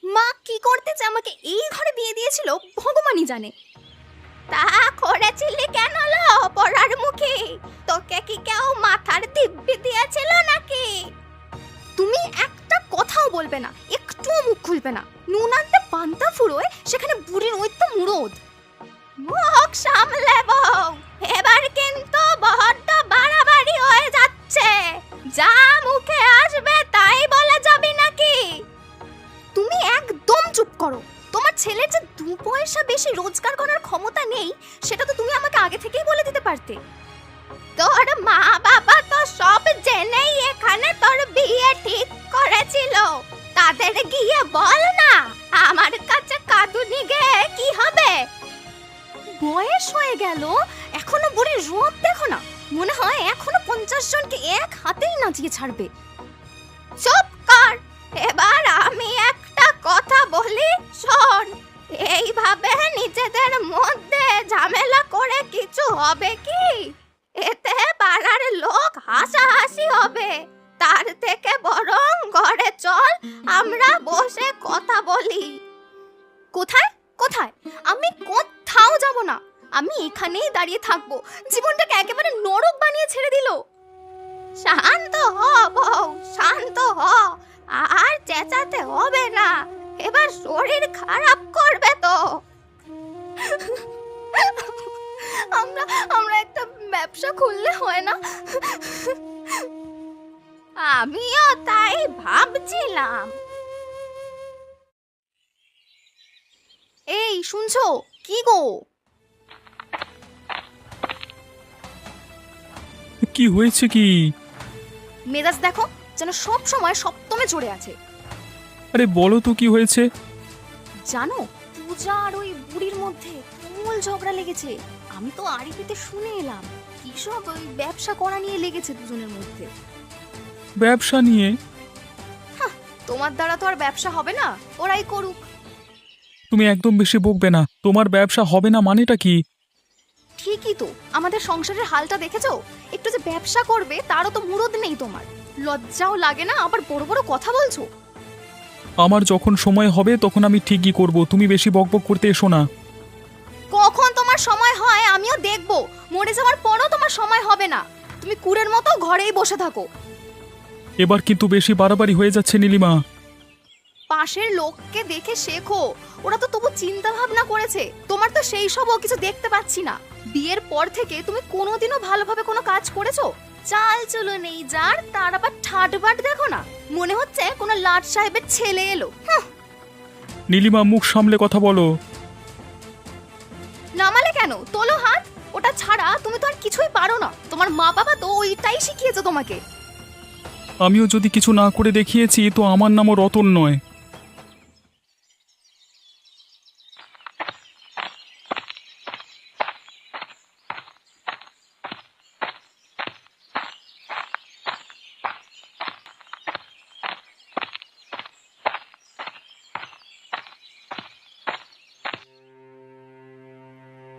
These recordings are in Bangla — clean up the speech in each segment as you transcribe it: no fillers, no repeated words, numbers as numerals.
মা কি করতেছে আমাকে এই ঘরে বিয়ে দিয়েছিল ভগবানই জানে। তা করেছিলি কেন লো পড়ার মুখে? তোকে কি কেউ মাথার দিব্যি দিয়েছিল নাকি? তুমি একটা কথাও বলবে না, একটুও মুখ খুলবে না। নুন আনতে পান্তা ফুরোয়, সেখানে বুড়ির ওই তো মুরদ। মুখ সামলে বউ, এবার কিন্তু বড্ড বাড়াবাড়ি হয়ে যাচ্ছে। যা মুখে আসবে তাই বলে যাবি নাকি? তুমি একদম চুপ করো। তোমার ছেলের যে 2 পয়সা বেশি রোজগার করার ক্ষমতা নেই, সেটা তো তুমি আমাকে আগে থেকেই বলে দিতে পারতে। তোর মা বাবা তো সব জেনেই এখানে তোর বিয়ে ঠিক করেছিল। তাদের গিয়ে বল না, আমার কাছে কাঁদুনি গে কি হবে? বয়স হয়ে গেল, এখনো বুড়ির রূপ দেখো না। মনে হয় এখনো 50 জনকে এক হাতেই নাচিয়ে ছাড়বে। চুপ কর। এবার আমি একটা কথা বলি, শোন। এইভাবে নিজেদের মধ্যে ঝামেলা করে কিছু হবে কি? এতে পাড়ার লোক হাসাহাসি হবে। তার থেকে বরং ঘরে চল, আমরা বসে কথা বলি। কোথায় কোথায়? আমি কোথাও যাব না। আমি এখানেই দাঁড়িয়ে থাকবো। জীবনটাকে একেবারে নরক বানিয়ে ছেড়ে দিল। শান্ত হ বউ, শান্ত হ। আর চেঁচাতে হবে না, এবার শরীর খারাপ করবে তো। আমরা একটা ব্যবসা খুললে হয় না? আমিও তাই ভাবছিলাম। এই শুনছো কি গো? কি হয়েছে কি? মেজাজ দেখো, যেন সব সময় সপ্তমে চড়ে আছে। আরে বলো তো কি হয়েছে? জানো, পূজা আর ওই বুড়ির মধ্যে তুমুল ঝগড়া লেগেছে। আমি তো আড়িপিতে শুনে এলাম। কিসব ওই ব্যবসা করা নিয়ে লেগেছে দুজনের মধ্যে। ব্যবসা নিয়ে? তোমার দ্বারা তো আর ব্যবসা হবে না, ওরাই করুক। তুমি একদম বেশি বকবে না। তোমার ব্যবসা হবে না মানেটা কি? ঠিকই তো, আমাদের সংসারের হালটা দেখেছো? একটু যে ব্যবসা করবে তারও তো মুরদ নেই তোমার। লজ্জাও লাগে না? আবার বড় বড় কথা বলছো। আমার যখন সময় হবে তখন আমি ঠিকই করব। তুমি বেশি বকবক করতে এসো না। কখন তোমার সময় হয় আমিও দেখবো। মরে যাওয়ার পরও তোমার সময় হবে না। তুমি কুড়ের মতো ঘরেই বসে থাকো। এবার কিন্তু বেশি বাড়াবাড়ি হয়ে যাচ্ছে নীলিমা। পাশের লোককে দেখে শেখো, ওরা তো তবু চিন্তা ভাবনা করেছে। তোমার তো সেই সবও কিছু দেখতে পাচ্ছি না। বিয়ের পর থেকে তুমি কোনোদিনও ভালোভাবে কোনো কাজ করেছো? চাল চলো নেই যার, তার আবার ঠাটবাট দেখো না। মনে হচ্ছে কোনো লাট সাহেবের ছেলে এলো। নীলিমা মুখ সামলে কথা বলো। নামালে কেন? তোলো হাত। ওটা ছাড়া তুমি তো আর কিছুই পারো না। তোমার মা বাবা তো ওইটাই শিখিয়েছে তোমাকে। আমিও যদি কিছু না করে দেখিয়েছি তো আমার নামও রতন নয়।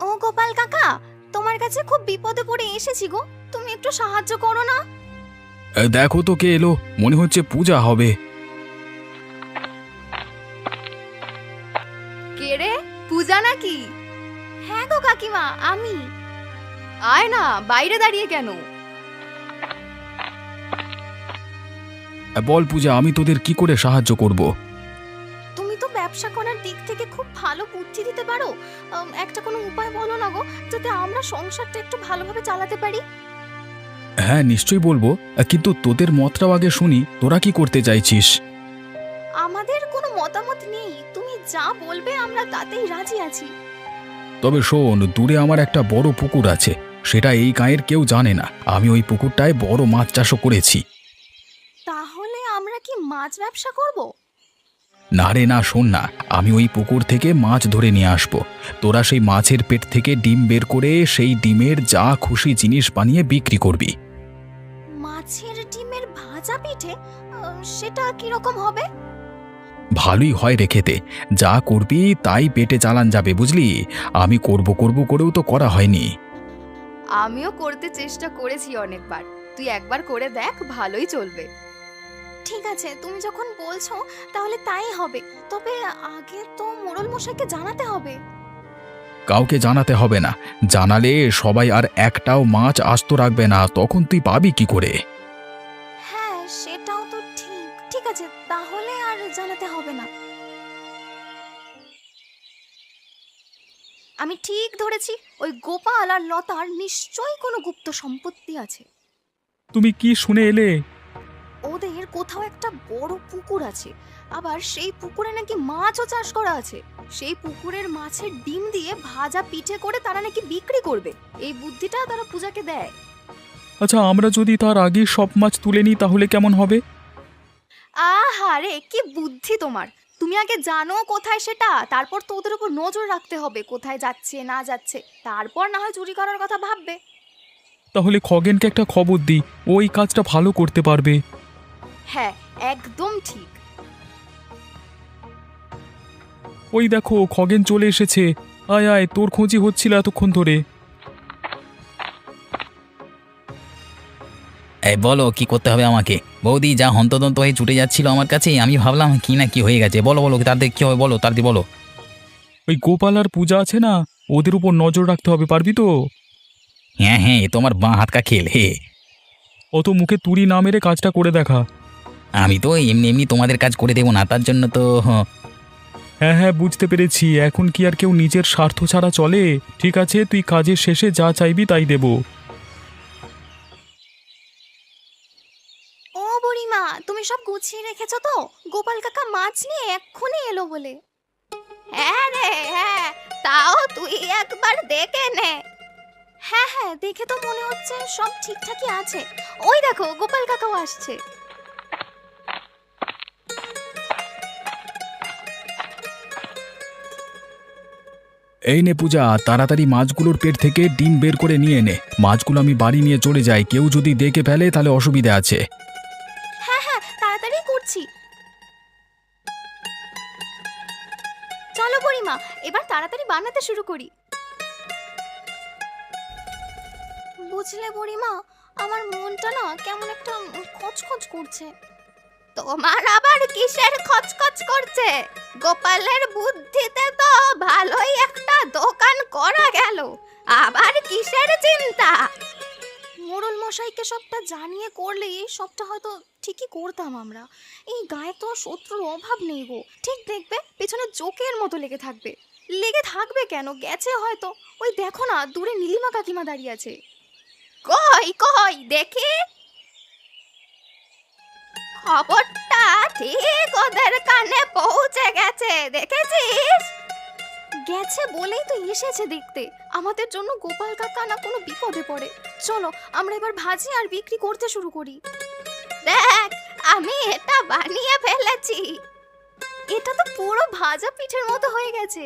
ও গোপাল কাকা, তোমার কাছে খুব বিপদে পড়ে এসেছি গো। তুমি একটু সাহায্য করো না। দেখো তো কে এলো, মনে হচ্ছে পূজা হবে। কে রে? পূজা নাকি? হ্যাঁ গো কাকিমা, আমি। আয় না, বাইরে দাঁড়িয়ে কেন? বল পূজা, আমি তোদের কি করে সাহায্য করব? তুমি তো ব্যবসা করার দিক থেকে খুব ভালো বুদ্ধি দিতে পারো। একটা কোনো উপায় বলো না গো, যাতে আমরা সংসারটা একটু ভালোভাবে চালাতে পারি। হ্যাঁ নিশ্চয়ই বলবো, কিন্তু তোদের মতটাও আগে শুনি। তোরা কি করতে চাইছিস? আমাদের কোনো মতামত নেই, তুমি যা বলবে আমরা তাতেই রাজি আছি। তবে শোন, দূরে আমার একটা বড় পুকুর আছে। সেটা এই গাঁয়ের কেউ জানে না। আমি ওই পুকুরটায় বড় মাছ চাষও করেছি। তাহলে আমরা কি মাছ ব্যবসা করব? না রে না, শোন না, আমি ওই পুকুর থেকে মাছ ধরে নিয়ে আসবো। তোরা সেই মাছের পেট থেকে ডিম বের করে সেই ডিমের যা খুশি জিনিস বানিয়ে বিক্রি করবি। মাছের ডিমের ভাজা পিঠে? সেটা কি রকম হবে? ভালোই হয় রে খেতে। যা করবি তাই পেটে চালান যাবে, বুঝলি? আমি করব করব করেও তো করা হয়নি। আমিও করতে চেষ্টা করেছি অনেকবার। তুই একবার করে দেখ, ভালোই চলবে। ঠিক আছে, তুমি যখন বলছো তাহলে তাই হবে। তবে আগে তো মোড়ল মশাইকে জানাতে হবে। কাউকে জানাতে হবে না, জানালে সবাই আর একটাও মাছ আস্ত রাখবে না, তখন তুই পাবি কি করে? হ্যাঁ, সেটাও তো ঠিক। ঠিক আছে, তাহলে আর জানাতে হবে না। আমি ঠিক ধরেছি, ওই গোপাল আর লতার নিশ্চয়ই কোনো গুপ্ত সম্পত্তি আছে। তুমি কি শুনে এলে? ওদের কোথাও একটা বড় পুকুর আছে, আবার সেই পুকুরে নাকি মাছও চাষ করা আছে। সেই পুকুরের মাছের ডিম দিয়ে ভাজা পিঠে করে তারা নাকি বিক্রি করবে। এই বুদ্ধিটা তারা পূজাকে দেয়। আচ্ছা, আমরা যদি তার আগে সব মাছ তুলে নিই তাহলে কেমন হবে? আহারে, কি বুদ্ধি তোমার! তুমি আগে জানো কোথায় সেটা, তারপর তো ওদের উপর নজর রাখতে হবে, কোথায় যাচ্ছে না যাচ্ছে, তারপর না হয় চুরি করার কথা ভাববে। তাহলে খগেনকে একটা খবর দিই, ওই কাজটা ভালো করতে পারবে। হ্যাঁ, একদম ঠিক। ওই দেখো, খগেন চলে এসেছে। আয় আয়, তোর খোঁজই হচ্ছিল এতক্ষণ ধরে। এই বলো কি করতে হবে আমাকে? বৌদি যা হন্তদন্ত হয়ে ছুটে যাচ্ছিল আমার কাছে, আমি ভাবলাম কি না কি হয়ে গেছে। বলো বলো তাদের কি হবে, বলো তাদের বলো। ওই গোপাল আর পূজা আছে না, ওদের উপর নজর রাখতে হবে, পারবি তো? হ্যাঁ হ্যাঁ, এ তোমার বাঁ হাত কা খেল হে। অত মুখে তুড়ি না মেরে কাজটা করে দেখা। আমি তো এমনি এমনি তোমাদের কাজ করে দেবো না, তার জন্য তো হ্যাঁ হ্যাঁ, বুঝতে পেরেছি। এখন কি আর কেউ নিজের স্বার্থ ছাড়া চলে? ঠিক আছে, তুই কাজের শেষে যা চাইবি তাই দেব। ও বুড়িমা, তুমি সব গুছিয়ে রেখেছো তো? গোপাল কাকা মাছ নিয়ে এক্ষুনি এলো বলে। হ্যাঁ রে হ্যাঁ, তাও তুই একবার দেখে নে। হ্যাঁ হ্যাঁ, দেখে তো মনে হচ্ছে সব ঠিকঠাকই আছে। ওই দেখো, গোপাল কাকাও আসছে। এই নে পূজা, তাড়াতাড়ি মাছগুলোর পেট থেকে ডিম বের করে নিয়ে নে। মাছগুলো আমি বাড়ি নিয়ে চলে যাই, কেউ যদি দেখে ফেলে তাহলে অসুবিধা আছে। হ্যাঁ হ্যাঁ, তাড়াতাড়ি করছি। চলো বুড়িমা, এবার তাড়াতাড়ি বানাতে শুরু করি। বুঝলে বুড়িমা, আমার মনটা না কেমন একটা খচখচ করছে। তোমার আবার কিসের খচখচ করছে? গোপালের বুদ্ধিতে তো ভালোই একটা দোকান করা গেল, আবার কিসের চিন্তা? মোড়ল মশাইকে সবটা জানিয়ে করলে সবটা হয়তো ঠিকই করতাম আমরা। এই গায়ে তো শত্রুর অভাব নেই গো। ঠিক দেখবে পেছনে জোকের মতো লেগে থাকবে। লেগে থাকবে কেন, গেছে হয়তো। ওই দেখো না, দূরে নীলিমা কাকিমা দাঁড়িয়ে আছে। কই কই দেখি। খবরটা ঠিক ওদের কানে পৌঁছে গেছে, দেখেছিস? গেছে বলেই তো এসেছে দেখতে। আমাদের জন্য গোপাল কাকা না কোনো বিপদে পড়ে। চলো আমরা এবার ভাজি আর বিক্রি করতে শুরু করি। দেখ, আমি এটা বানিয়ে ফেলেছি। এটা তো পুরো ভাজা পিঠের মতো হয়ে গেছে।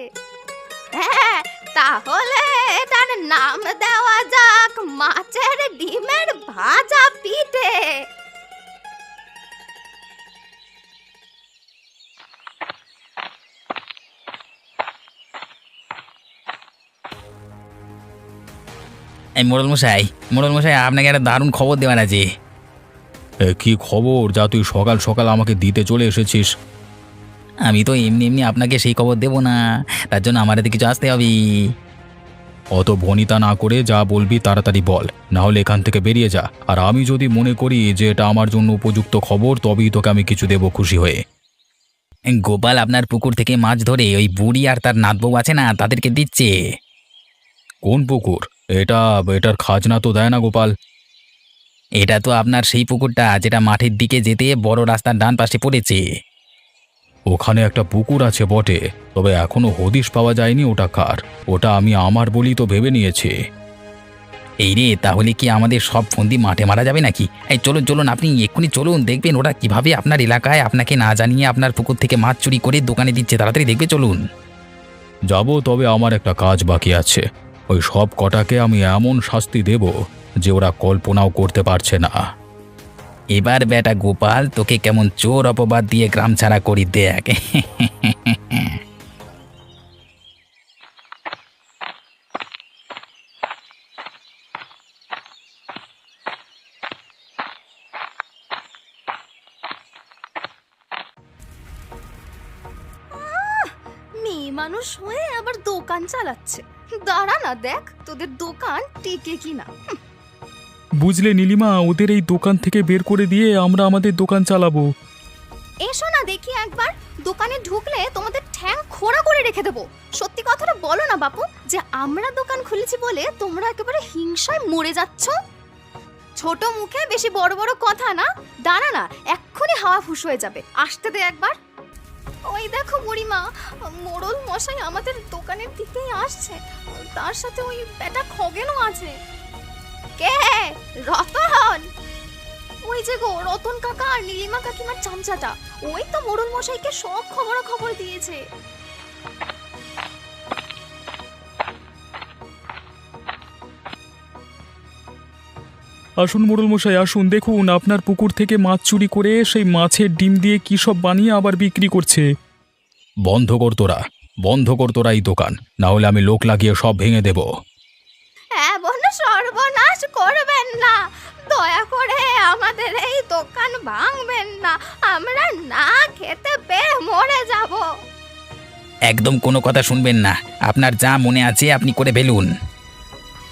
হ্যাঁ, তাহলে এটার নাম দেওয়া যাক মাছের ডিমের ভাজা পিঠে। এই মোড়ল মশাই আপনাকে একটা দারুণ খবর দেওয়ার আছে। কি খবর যা তুই সকাল সকাল আমাকে দিতে চলে এসেছিস? আমি তো এমনি এমনি আপনাকে সেই খবর দেবো না, তার জন্য আমার হাতে কিছু আসতে হবে। অত ভনিতা না করে যা বলবি তাড়াতাড়ি বল, না হলে এখান থেকে বেরিয়ে যা। আর আমি যদি মনে করি যে এটা আমার জন্য উপযুক্ত খবর, তবেই তোকে আমি কিছু দেব খুশি হয়ে। গোপাল আপনার পুকুর থেকে মাছ ধরে ওই বুড়ি আর তার নাতবউ আছে না, তাদেরকে দিচ্ছে। কোন পুকুর? এটার খাজনা তো দেয় না গোপাল। এটা তো আপনার সেই পুকুরটা যেটা মাঠের দিকে যেতে বড় রাস্তার ডান পাশে পড়েছে। ওখানে একটা পুকুর আছে বটে, তবে এখনো হদিশ পাওয়া যায়নি ওটা কার। ওটা আমি আমার বলি তো ভেবে নিয়েছি। এই রে, তাহলে কি আমাদের সব ফন্দি মাঠে মারা যাবে নাকি? এই চলুন চলুন, আপনি এক্ষুনি চলুন, দেখবেন ওরা কিভাবে আপনার এলাকায় আপনাকে না জানিয়ে আপনার পুকুর থেকে মাছ চুরি করে দোকানে দিচ্ছে। তাড়াতাড়ি দেখবে, চলুন। যাব, তবে আমার একটা কাজ বাকি আছে। ওই সব কটাকে আমি এমন শাস্তি দেব যে ওরা কল্পনাও করতে পারছে না। এবার বেটা গোপাল, তোকে কেমন চোর অপবাদ দিয়ে গ্রাম ছাড়া করি দেখ। মেয়ে মানুষ হয়ে আবার দোকান চালাচ্ছে। দাঁড়া না, দেখ তোদের দোকান টিকে কিনা। বুঝলে নীলিমা, ওদের এই দোকান থেকে বের করে দিয়ে আমরা আমাদের দোকান চালাবো। এসো না দেখি একবার, দোকানে ঢুকলে তোমাদের ঠ্যাং খোঁড়া করে রেখে দেবো। সত্যি কথাটা বলো না বাপু, যে আমরা দোকান খুলেছি বলে তোমরা একেবারে হিংসায় মরে যাচ্ছ। ছোট মুখে বেশি বড় বড় কথা না। দাঁড়া না, এক্ষুনি হাওয়া ফুস হয়ে যাবে, আসতে দে একবার। ওই দেখো বুড়িমা, মোড়ল মশাই আমাদের দোকানের দিকেই আসছে, তার সাথে ওই বেটা খগেনও আছে। কে? রতন? ওই যে গো রতন কাকা আর নীলিমা কাকিমার চামচাটা, ওই তো মোড়ল মশাইকে সব খবর দিয়েছে। আসুন মোড়ল মশাই আসুন, দেখুন আপনার পুকুর থেকে মাছ চুরি করে সেই মাছের ডিম দিয়ে কি সব বানিয়ে আবার বিক্রি করছে। বন্ধ কর তোরা এই দোকান, না হলে আমি লোক লাগিয়ে সব ভেঙে দেব। এমন সর্বনাশ করবেন না, দয়া করে আমাদের এই দোকান ভাঙবেন না, আমরা না খেতে পেয়ে মরে যাব। একদম কোনো কথা শুনবেন না, আপনার যা মনে আছে আপনি করে ফেলুন।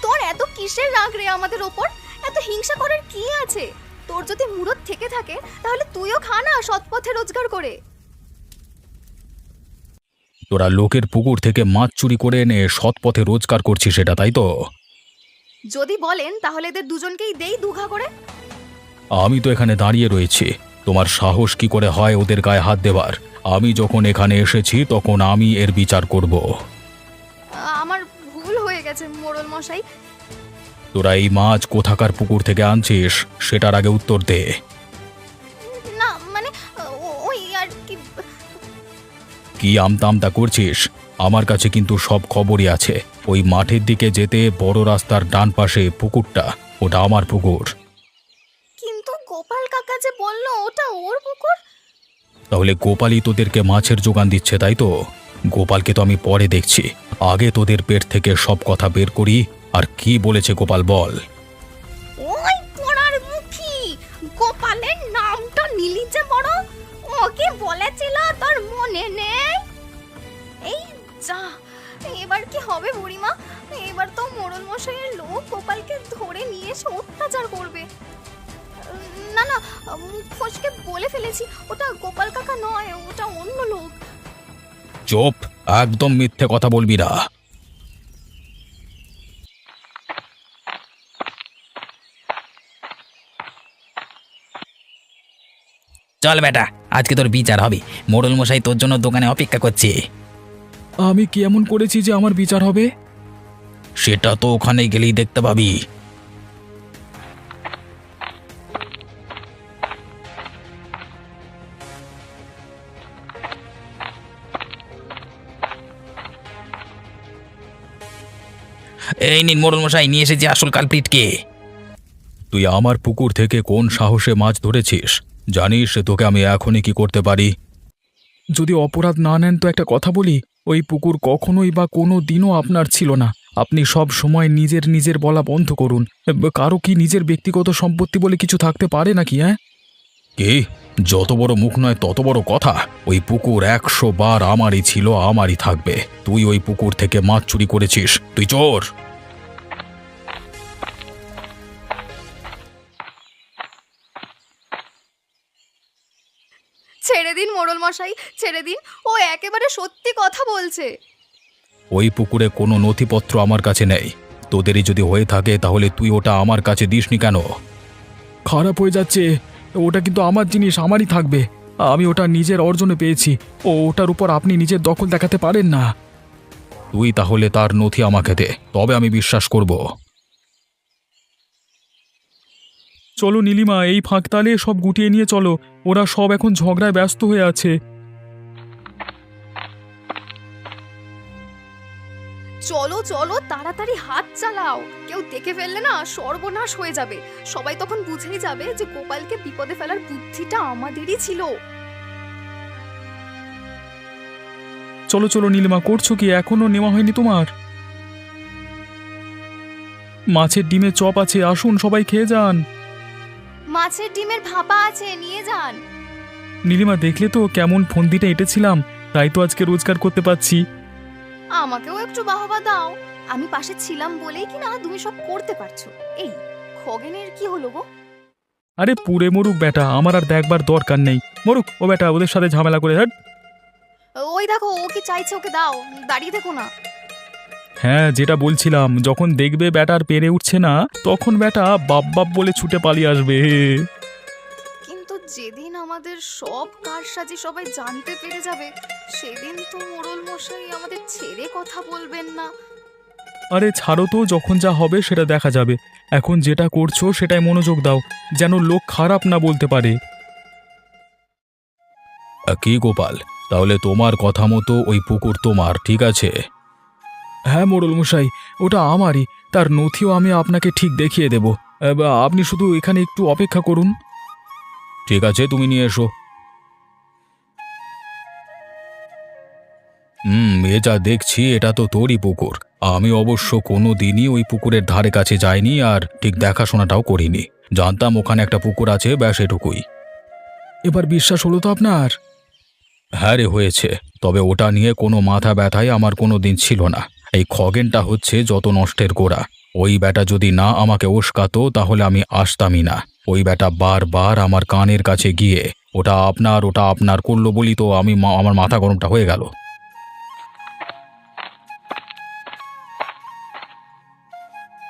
তোর এত কিসের রাগ রে আমাদের ওপর? এত হিংসা করার কি আছে? তোর যদি মুরত থেকে থাকে তাহলে তুইও খা না সৎ পথে রোজগার করে। তোরা লোকের পুকুর থেকে মাছ চুরি করে এনে সৎ পথে রোজগার করছিস, সেটা তাই তো? যদি বলেন তাহলে এদের দুজনকেই দেই দুঘা করে। আমি তো এখানে দাঁড়িয়ে রয়েছি, তোমার সাহস কি করে হয় ওদের গায়ে হাত দেবার? আমি যখন এখানে এসেছি তখন আমি এর বিচার করব। আমার ভুল হয়ে গেছে মোড়ল মশাই। তোরা এই মাছ কোথাকার পুকুর থেকে আনছিস সেটার আগে উত্তর দে। না মানে ওই আর কি। কি আমতা করছিস? আমার কাছে কিন্তু সব খবরই আছে। ওই মাঠের দিকে যেতে বড় রাস্তার ডান পাশে পুকুরটা, ওটা আমার পুকুর। কিন্তু গোপাল কাকা যে বললো ওটা ওর পুকুর। তাহলে গোপালই তোদেরকে মাছের যোগান দিচ্ছে, তাই তো? গোপালকে তো আমি পরে দেখছি, আগে তোদের পেট থেকে সব কথা বের করি। আর কি বলেছে গোপাল বল? ওই পোড়ার মুখী গোপালের নামটা নিলি যে বড়, ওকে বলেছিল তোর মনে নেই? এই যা, এবার কি হবে বুড়িমা? এবার তো মোড়ল মশাইয়ের লোক গোপালকে ধরে নিয়ে এসে অত্যাচার করবে। না না, মুখ ফসকে বলে ফেলেছি, ওটা গোপাল কাকা নয়, ওটা অন্য লোক। চুপ, একদম মিথ্যে কথা বলবি না। চল বেটা, আজকে তোর বিচার হবে। মোড়ল মশাই তোর জন্য দোকানে অপেক্ষা করছে। আমি কি এমন করেছি যে আমার বিচার হবে? সেটা তো ওখানে গেলেই দেখতে পাবি। এই নিন মোড়ল মশাই, নিয়ে এসেছি আসল কালপ্রিটকে। তুই আমার পুকুর থেকে কোন সাহসে মাছ ধরেছিস? জানিস তোকে আমি এখনই কি করতে পারি? যদি অপরাধ না নেন তো একটা কথা বলি, ওই পুকুর কখনোই বা কোনো দিনও আপনার ছিল না। আপনি সব সময় নিজের বলা বন্ধ করুন। কারো কি নিজের ব্যক্তিগত সম্পত্তি বলে কিছু থাকতে পারে নাকি? হ্যাঁ, কি? যত বড় মুখ নয় তত বড় কথা। ওই পুকুর 100 বার আমারই ছিল, আমারই থাকবে। তুই ওই পুকুর থেকে মাছ চুরি করেছিস, তুই চোর। ছেড়ে দিন মোড়ল মশাই, ছেড়ে দিন, ও একেবারে সত্যি কথা বলছে। ওই পুকুরে কোনো নথিপত্র আমার কাছে নেই। তোদেরই যদি হয়ে থাকে তাহলে তুই ওটা আমার কাছে দিসনি কেন? খারাপ হয়ে যাচ্ছে, ওটা কিন্তু আমার জিনিস, আমারই থাকবে। আমি ওটা নিজের অর্জনে পেয়েছি, ওটার উপর আপনি নিজের দখল দেখাতে পারেন না। তুই তাহলে তার নথি আমাকে দে, তবে আমি বিশ্বাস করব। চলো নীলিমা, এই ফাঁকতালে সব গুটিয়ে নিয়ে চলো। ওরা সব এখন ঝগড়ায় ব্যস্ত হয়ে আছে। চলো চলো, তাড়াতাড়ি হাত চালাও, কেউ দেখে ফেললে না সর্বনাশ হয়ে যাবে। সবাই তখন বুঝেই যাবে যে গোপালকে বিপদে ফেলার বুদ্ধিটা আমাদেরই ছিল। চলো চলো নীলিমা, করছো কি? এখনো নেওয়া হয়নি তোমার? মাছের ডিমের চপ আছে, আসুন সবাই খেয়ে যান। মাছের ডিমের ভাপা আছে, নিয়ে যান। নীলিমা, দেখলে তো কেমন ফন্দিটা এঁটেছিলাম, তাই তো আজকে রোজগার করতে পারছি। আমাকেও একটু বাহবা দাও। আমি পাশে ছিলাম বলেই কি না তুমি সব করতে পারছো। এই খগেনের কি হলো গো? আরে পুড়ে মরুক বেটা, আমার আর দেখবার দরকার নেই। মরুক ও বেটা, ওদের সাথে ঝামেলা করে। হ্যাঁ ওই দেখো ও কি চাইছে, ওকে দাও, দাঁড়িয়ে দেখো না। হ্যাঁ, যেটা বলছিলাম, যখন দেখবে ব্যাটার পেরে উঠছে না তখন ব্যাটা বাপ বাপ বলে ছুটে পালিয়ে আসবে। কিন্তু যেদিন আমাদের সব কারসাজি সবাই জানতে পেরে যাবে সেদিন তো মোড়ল মশাই আমাদের ছেড়ে কথা বলবেন না। আরে ছাড়ো তো, যখন যা হবে সেটা দেখা যাবে। এখন যেটা করছো সেটাই মনোযোগ দাও, যেন লোক খারাপ না বলতে পারে। কি গোপাল, তাহলে তোমার কথা মতো ওই পুকুর তোমার, ঠিক আছে? হ্যাঁ মোড়ল মশাই, ওটা আমারই। তার নথিও আমি আপনাকে ঠিক দেখিয়ে দেব। আপনি শুধু এখানে একটু অপেক্ষা করুন। ঠিক আছে, তুমি নিয়ে এসো। এ যা দেখছি এটা তো তোরই পুকুর। আমি অবশ্য কোনো দিনই ওই পুকুরের ধারে কাছে যাইনি, আর ঠিক দেখাশোনাটাও করিনি। জানতাম ওখানে একটা পুকুর আছে, ব্যাস এটুকুই। এবার বিশ্বাস হলো তো আপনার? হ্যাঁ রে, হয়েছে। তবে ওটা নিয়ে কোনো মাথা ব্যথাই আমার কোনো দিন ছিল না। এই খগেনটা হচ্ছে যত নষ্টের গোড়া। ওই ব্যাটা যদি না আমাকে উস্কাতো তাহলে আমি আসতামই না। ওই ব্যাটা বারবার আমার কানের কাছে গিয়ে ওটা আপনার করলো বলি তো আমার মাথা গরমটা হয়ে গেল।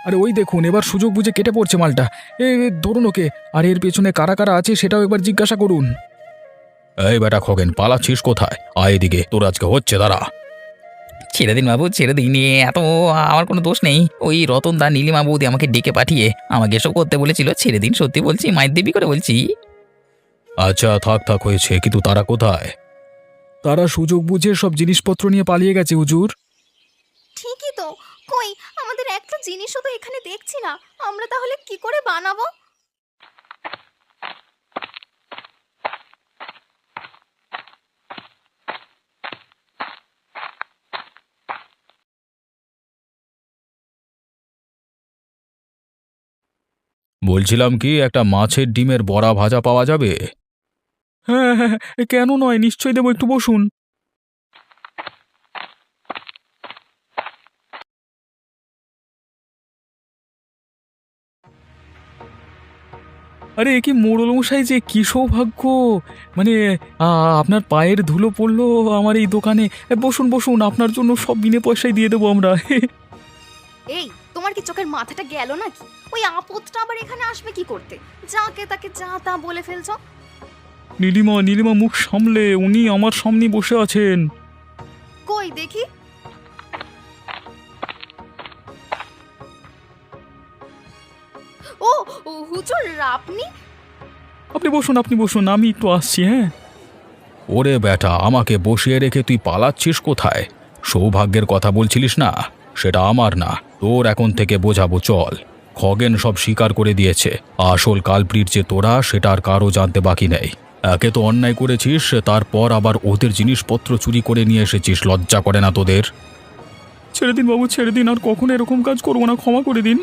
আরে ওই দেখুন, এবার সুযোগ বুঝে কেটে পড়ছে মালটা। ধরুন ওকে। আর এর পেছনে কারা কারা আছে সেটাও একবার জিজ্ঞাসা করুন। এই বেটা খগেন, পালাচ্ছিস কোথায়? আয় এদিকে, তোর আজকে হচ্ছে, দাঁড়া। ছেড়ে দিন বাবু, ছেড়ে দিন। এত আমার কোনো দোষ নেই। ওই রতন দা নীলিমা বৌদি আমাকে ডেকে পাঠিয়ে আমাকে এসব করতে বলেছিল। ছেড়ে দিন, সত্যি বলছি, মায়ের দেবী করে বলছি। আচ্ছা থাক থাক, হয়েছে। কিন্তু তারা কোথায়? তারা সুযোগ বুঝে সব জিনিসপত্র নিয়ে পালিয়ে গেছে হুজুর। ঠিকই তো। কই আমাদের একটা জিনিসও তো এখানে দেখছি না। আমরা তাহলে কি করে বানাবো? বলছিলাম কি, একটা মাছের ডিমের বড়া ভাজা পাওয়া যাবে? হ্যাঁ হ্যাঁ হ্যাঁ, কেন নয়, নিশ্চয়ই দেবো, একটু বসুন। আরে এ কি মোড়ল মশাই, যে কি সৌভাগ্য! মানে আপনার পায়ের ধুলো পড়লো আমার এই দোকানে। বসুন বসুন, আপনার জন্য সব বিনে পয়সায় দিয়ে দেবো আমরা। এই তোমার কি চোখের মাথাটা গেল নাকি? ওই আপদটা আবার এখানে আসবে কি করতে? যাকে তাকে যা তা বলে ফেলছো। নীলিমা, নীলিমা মুখ সামলে, উনি আমার সামনে বসে আছেন। কই দেখি। ও ও, হুজুর আপনি? আপনি বসুন, আপনি বসুন, আমি একটু আসছি। হ্যাঁ। ওরে বেটা, আমাকে বসিয়ে রেখে তুই পালাচ্ছিস কোথায়? সৌভাগ্যের কথা বলছিলিস না? সেটা আমার না, তোর এখন থেকে বোঝাবো, চল। খগেন সব স্বীকার করে দিয়েছে। আসল কালপ্রিট যে তোরা সেটা আর কারো জানতে বাকি নেই। একে তো অন্যায় করেছিস, তারপর আবার ওদের জিনিসপত্র চুরি করে নিয়ে এসেছিস। লজ্জা করে না তোদের? ছেড়ে দিন বাবু, ছেড়ে দিন, আর কখনো এরকম কাজ করবো না, ক্ষমা করে দিন।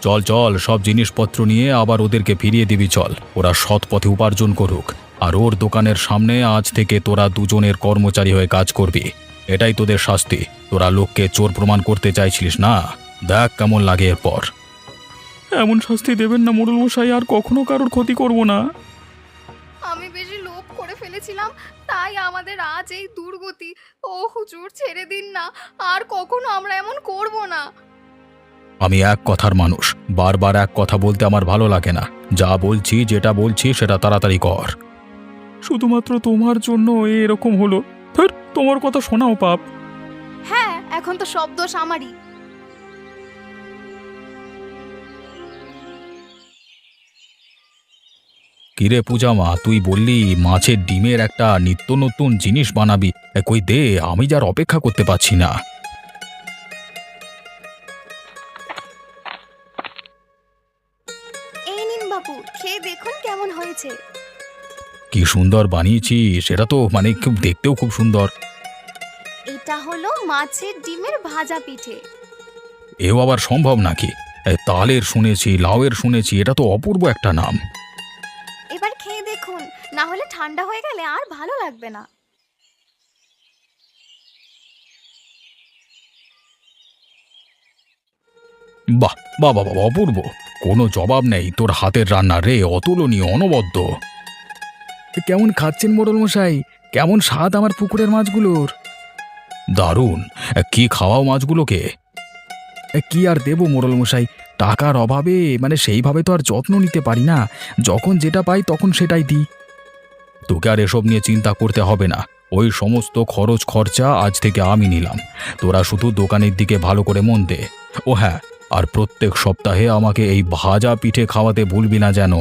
চল চল, সব জিনিসপত্র নিয়ে আবার ওদেরকে ফিরিয়ে দিবি, চল। ওরা সৎ পথে উপার্জন করুক। আর ওর দোকানের সামনে আজ থেকে তোরা দুজনের কর্মচারী হয়ে কাজ করবি। এটাই তোদের শাস্তি। তোরা লোককে চোর প্রমাণ করতে চাইছিলিস না, দেখ কেমন লাগে এরপর। এমন শাস্তি দেবেন না মোড়ল মশাই, আর কখনো কারোর ক্ষতি করব না। আমি বেশি লোভ করে ফেলেছিলাম, তাই আমাদের আজ এই দুর্গতি। ও হুজুর ছেড়ে দিন না, আর কখনো আমরা এমন করব না। আমি এক কথার মানুষ, বারবার এক কথা বলতে আমার ভালো লাগে না। যা বলছি, যেটা বলছি সেটা তাড়াতাড়ি কর। শুধুমাত্র তোমার জন্য এরকম হলো। ধুর, তোমার কথা শোনাও পাপ। হ্যাঁ, এখন তো সব দোষ আমারই। কিরে পূজামা, তুই বললি মাছের ডিমের একটা নিত্য নতুন জিনিস বানাবি। কই দে, আমি যার অপেক্ষা করতে পারছি না। এই নিন বাবু, খেয়ে দেখুন কেমন হয়েছে। কি সুন্দর বানিয়েছি, সেটা তো মানে খুব দেখতেও খুব সুন্দর। এটা হলো মাছের ডিমের ভাজা পিঠে। এও আবার সম্ভব নাকি? তালের শুনেছি, লাউয়ের শুনেছি, এটা তো অপূর্ব একটা নাম। এবার খেয়ে দেখুন, না হলে ঠান্ডা হয়ে গেলে আর ভালো লাগবে না। বাহ বাহ বাহ বাহ, অপূর্ব! কোনো জবাব নেই তোর হাতের রান্না রে, অতুলনীয়, অনবদ্য। কেমন খাচ্ছেন মোড়ল মশাই? কেমন স্বাদ আমার পুকুরের মাছগুলোর? দারুণ! কি খাওয়াও মাছগুলোকে? কি আর দেবো মোড়ল মশাই, টাকার অভাবে মানে সেইভাবে তো আর যত্ন নিতে পারি না। যখন যেটা পাই তখন সেটাই দিই। তোকে আর এসব নিয়ে চিন্তা করতে হবে না। ওই সমস্ত খরচ খরচা আজ থেকে আমি নিলাম। তোরা শুধু দোকানের দিকে ভালো করে মন দে। ও হ্যাঁ, আর প্রত্যেক সপ্তাহে আমাকে এই ভাজা পিঠে খাওয়াতে ভুলবি না যেন।